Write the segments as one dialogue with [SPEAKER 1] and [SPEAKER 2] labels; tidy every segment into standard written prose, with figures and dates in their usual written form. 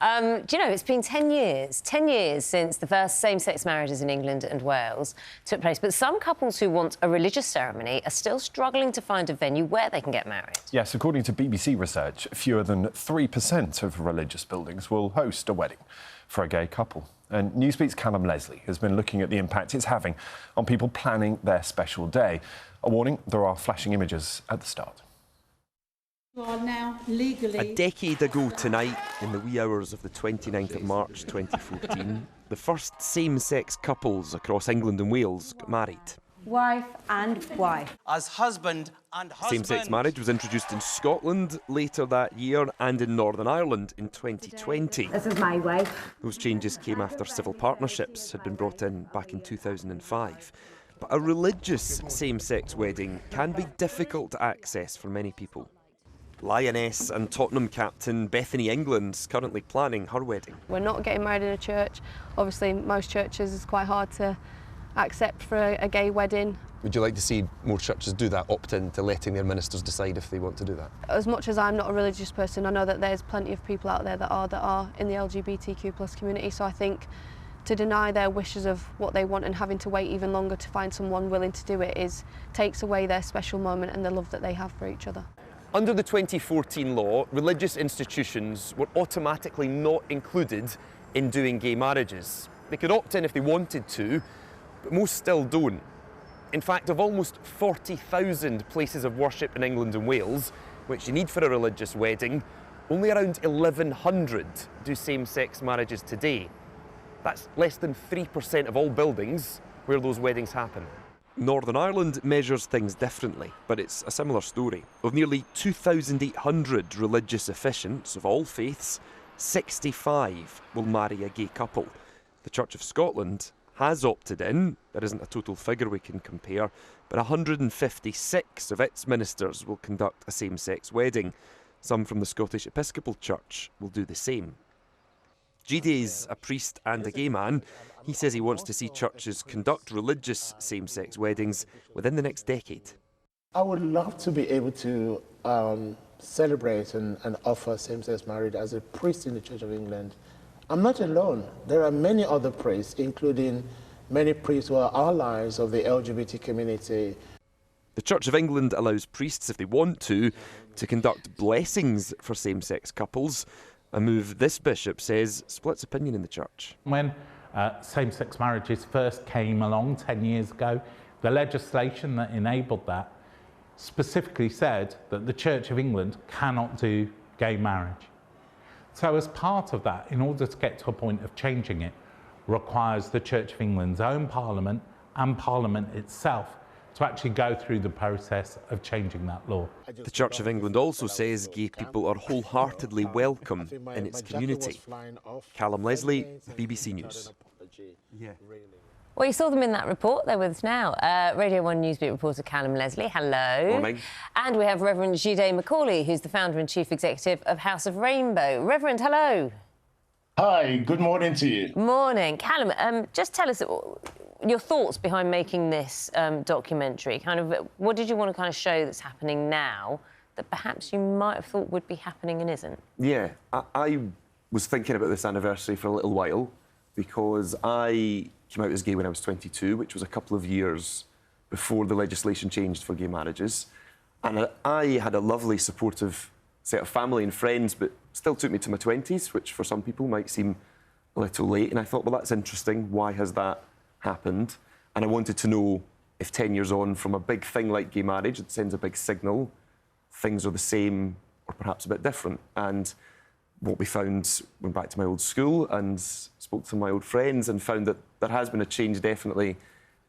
[SPEAKER 1] Do you know, it's been 10 years since the first same-sex marriages in England and Wales took place, but some couples who want a religious ceremony are still struggling to find a venue where they can get married.
[SPEAKER 2] Yes, according to BBC research, fewer than 3% of religious buildings will host a wedding for a gay couple. And Newsbeat's Calum has been looking at the impact it's having on people planning their special day. A warning, there are flashing images at the start.
[SPEAKER 3] A decade ago tonight, in the wee hours of the 29th of March 2014, the first same-sex couples across England and Wales got married.
[SPEAKER 4] Wife and wife.
[SPEAKER 5] As husband and husband.
[SPEAKER 3] Same-sex marriage was introduced in Scotland later that year and in Northern Ireland in 2020.
[SPEAKER 4] This is my wife.
[SPEAKER 3] Those changes came after civil partnerships had been brought in back in 2005. But a religious same-sex wedding can be difficult to access for many people. Lioness and Tottenham captain Bethany England's currently planning her wedding.
[SPEAKER 6] We're not getting married in a church. Obviously, most churches it's quite hard to accept for a gay wedding.
[SPEAKER 7] Would you like to see more churches do that, opt in to letting their ministers decide if they want to do that?
[SPEAKER 6] As much as I'm not a religious person, I know that there's plenty of people out there that are in the LGBTQ+ community, so I think to deny their wishes of what they want and having to wait even longer to find someone willing to do it takes away their special moment and the love that they have for each other.
[SPEAKER 3] Under the 2014 law, religious institutions were automatically not included in doing gay marriages. They could opt in if they wanted to, but most still don't. In fact, of almost 40,000 places of worship in England and Wales, which you need for a religious wedding, only around 1,100 do same-sex marriages today. That's less than 3% of all buildings where those weddings happen. Northern Ireland measures things differently, but it's a similar story. Of nearly 2,800 religious officiants of all faiths, 65 will marry a gay couple. The Church of Scotland has opted in. There isn't a total figure we can compare, but 156 of its ministers will conduct a same-sex wedding. Some from the Scottish Episcopal Church will do the same. Gide's a priest and a gay man. He says he wants to see churches conduct religious same-sex weddings within the next decade.
[SPEAKER 8] I would love to be able to celebrate and offer same-sex marriage as a priest in the Church of England. I'm not alone. There are many other priests, including many priests who are allies of the LGBT community.
[SPEAKER 3] The Church of England allows priests, if they want to conduct blessings for same-sex couples, a move this bishop says splits opinion in the church.
[SPEAKER 9] When same-sex marriages first came along 10 years ago, the legislation that enabled that specifically said that the Church of England cannot do gay marriage. So as part of that, in order to get to a point of changing it, requires the Church of England's own Parliament and Parliament itself to actually go through the process of changing that law.
[SPEAKER 3] The Church of England also says gay people are wholeheartedly welcome in its community. Calum, BBC News.
[SPEAKER 1] Well, you saw them in that report. They're with us now. Radio 1 Newsbeat reporter Calum Leslie, hello.
[SPEAKER 3] Morning.
[SPEAKER 1] And we have Reverend Jide Macaulay, who's the founder and chief executive of House of Rainbow. Reverend, hello.
[SPEAKER 10] Hi, good morning to you.
[SPEAKER 1] Morning. Calum, just tell us your thoughts behind making this documentary. What did you want to kind of show that's happening now that perhaps you might have thought would be happening and isn't?
[SPEAKER 3] Yeah, I was thinking about this anniversary for a little while because I came out as gay when I was 22, which was a couple of years before the legislation changed for gay marriages. And I had a lovely, supportive set of family and friends, but still took me to my 20s, which for some people might seem a little late. And I thought, well, that's interesting. Why has that happened? And I wanted to know if 10 years on from a big thing like gay marriage, it sends a big signal, things are the same or perhaps a bit different. And what we found, went back to my old school and spoke to my old friends and found that there has been a change definitely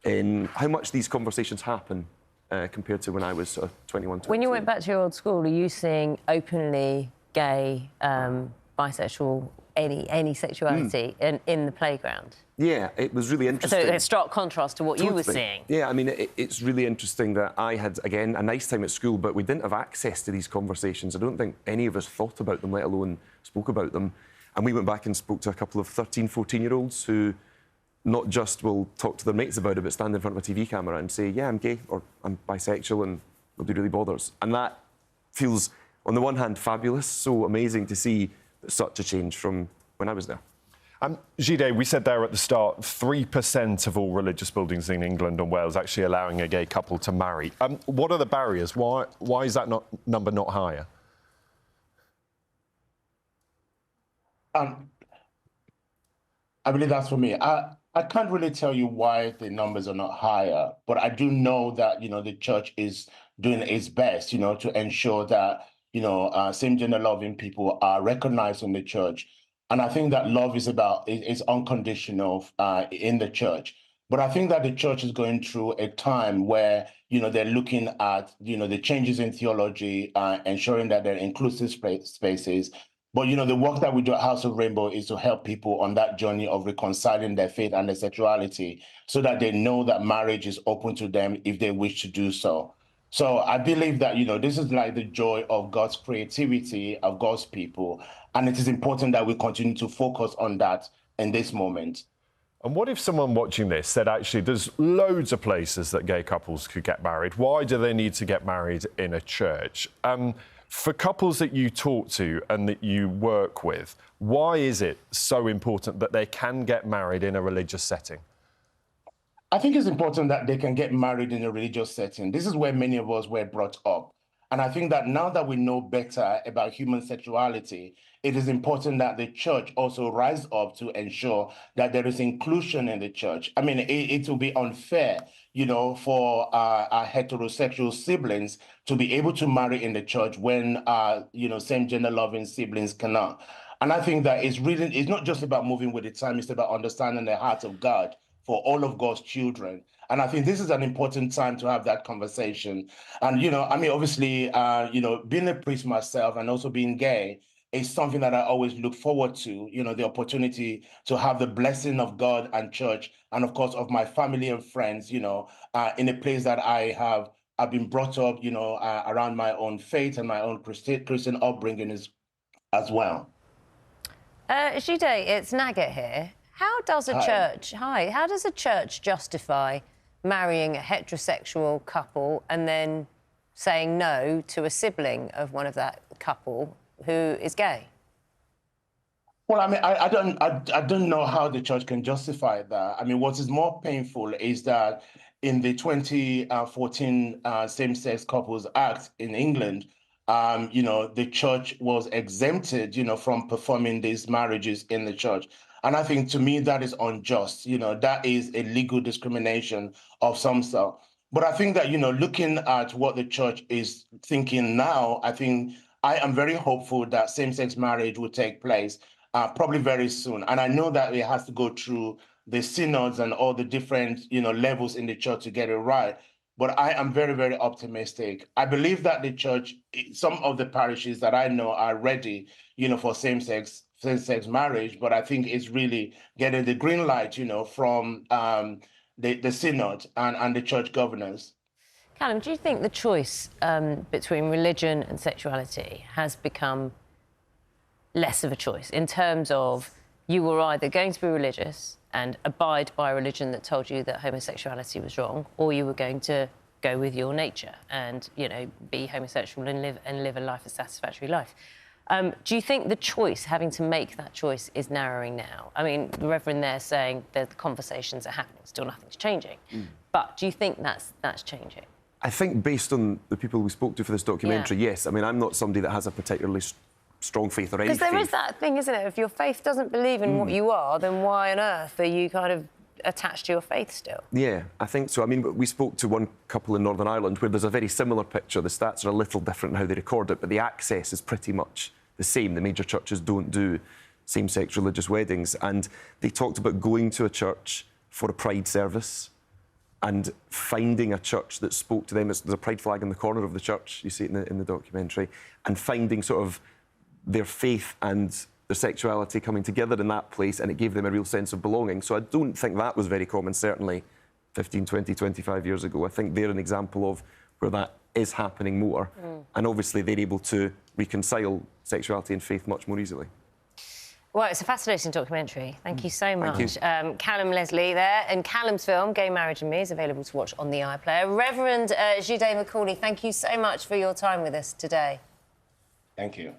[SPEAKER 3] in how much these conversations happen compared to when I was sort of 21, 22.
[SPEAKER 1] When you went back to your old school, are you seeing openly gay, bisexual, any sexuality in the playground?
[SPEAKER 3] Yeah, it was really interesting.
[SPEAKER 1] So a stark contrast to what you were seeing.
[SPEAKER 3] Yeah, I mean, it's really interesting that I had, again, a nice time at school, but we didn't have access to these conversations. I don't think any of us thought about them, let alone spoke about them. And we went back and spoke to a couple of 13, 14-year-olds who not just will talk to their mates about it, but stand in front of a TV camera and say, yeah, I'm gay, or I'm bisexual, and nobody really bothers. And that feels, on the one hand, fabulous, so amazing to see such a change from
[SPEAKER 7] when I was there.
[SPEAKER 2] Jide, we said there at the start, 3% of all religious buildings in England and Wales actually allowing a gay couple to marry. What are the barriers? Why is that number not higher?
[SPEAKER 10] I believe that's for me. I can't really tell you why the numbers are not higher, but I do know that, the church is doing its best, to ensure that, same-gender loving people are recognized in the church. And I think that love is unconditional in the church. But I think that the church is going through a time where, they're looking at, the changes in theology, ensuring that they're inclusive spaces. But, the work that we do at House of Rainbow is to help people on that journey of reconciling their faith and their sexuality so that they know that marriage is open to them if they wish to do so. So I believe that, this is like the joy of God's creativity, of God's people. And it is important that we continue to focus on that in this moment.
[SPEAKER 2] And what if someone watching this said, actually, there's loads of places that gay couples could get married. Why do they need to get married in a church? For couples that you talk to and that you work with, why is it so important that they can get married in a religious setting?
[SPEAKER 10] I think it's important that they can get married in a religious setting. This is where many of us were brought up. And I think that now that we know better about human sexuality, it is important that the church also rise up to ensure that there is inclusion in the church. I mean, it will be unfair, for our heterosexual siblings to be able to marry in the church when, same-gender loving siblings cannot. And I think that it's not just about moving with the time, it's about understanding the heart of God for all of God's children. And I think this is an important time to have that conversation. And, obviously, being a priest myself and also being gay is something that I always look forward to, the opportunity to have the blessing of God and church, and of course, of my family and friends, in a place that I've been brought up, around my own faith and my own Christian upbringing as well.
[SPEAKER 1] Jide, it's Nugget here. How does a church justify marrying a heterosexual couple and then saying no to a sibling of one of that couple who is gay?
[SPEAKER 10] Well, I mean, I don't know how the church can justify that. I mean, what is more painful is that in the 2014 Same-Sex Couples Act in England, the church was exempted, from performing these marriages in the church. And I think, to me, that is unjust. That is a legal discrimination of some sort. But I think that, looking at what the church is thinking now, I think I am very hopeful that same-sex marriage will take place probably very soon. And I know that it has to go through the synods and all the different, levels in the church to get it right. But I am very, very optimistic. I believe that the church, some of the parishes that I know are ready, for same-sex marriage, but I think it's really getting the green light, from the synod and the church governors.
[SPEAKER 1] Calum, do you think the choice between religion and sexuality has become less of a choice in terms of you were either going to be religious and abide by a religion that told you that homosexuality was wrong, or you were going to go with your nature and, be homosexual and live a life, a satisfactory life? Do you think the choice, having to make that choice, is narrowing now? I mean, the Reverend there saying that the conversations are happening, still nothing's changing. But do you think that's changing?
[SPEAKER 7] I think based on the people we spoke to for this documentary, yes. I mean, I'm not somebody that has a particularly strong faith or any faith.
[SPEAKER 1] Because there is that thing, isn't it? If your faith doesn't believe in what you are, then why on earth are you kind of attached to your faith still?
[SPEAKER 7] Yeah, I think so. I mean, we spoke to one couple in Northern Ireland where there's a very similar picture. The stats are a little different in how they record it, but the access is pretty much the same. The major churches don't do same-sex religious weddings. And they talked about going to a church for a pride service and finding a church that spoke to them. There's a pride flag in the corner of the church, you see it in the documentary, and finding sort of their faith and their sexuality coming together in that place, and it gave them a real sense of belonging. So I don't think that was very common, certainly 15, 20, 25 years ago. I think they're an example of where that is happening more. And obviously they're able to reconcile sexuality and faith much more easily.
[SPEAKER 1] Well, it's a fascinating documentary. Thank you so much.
[SPEAKER 7] Thank you.
[SPEAKER 1] Callum Leslie there, and Callum's film, Gay Marriage and Me, is available to watch on the iPlayer. Reverend Jide McCauley, thank you so much for your time with us today.
[SPEAKER 10] Thank you.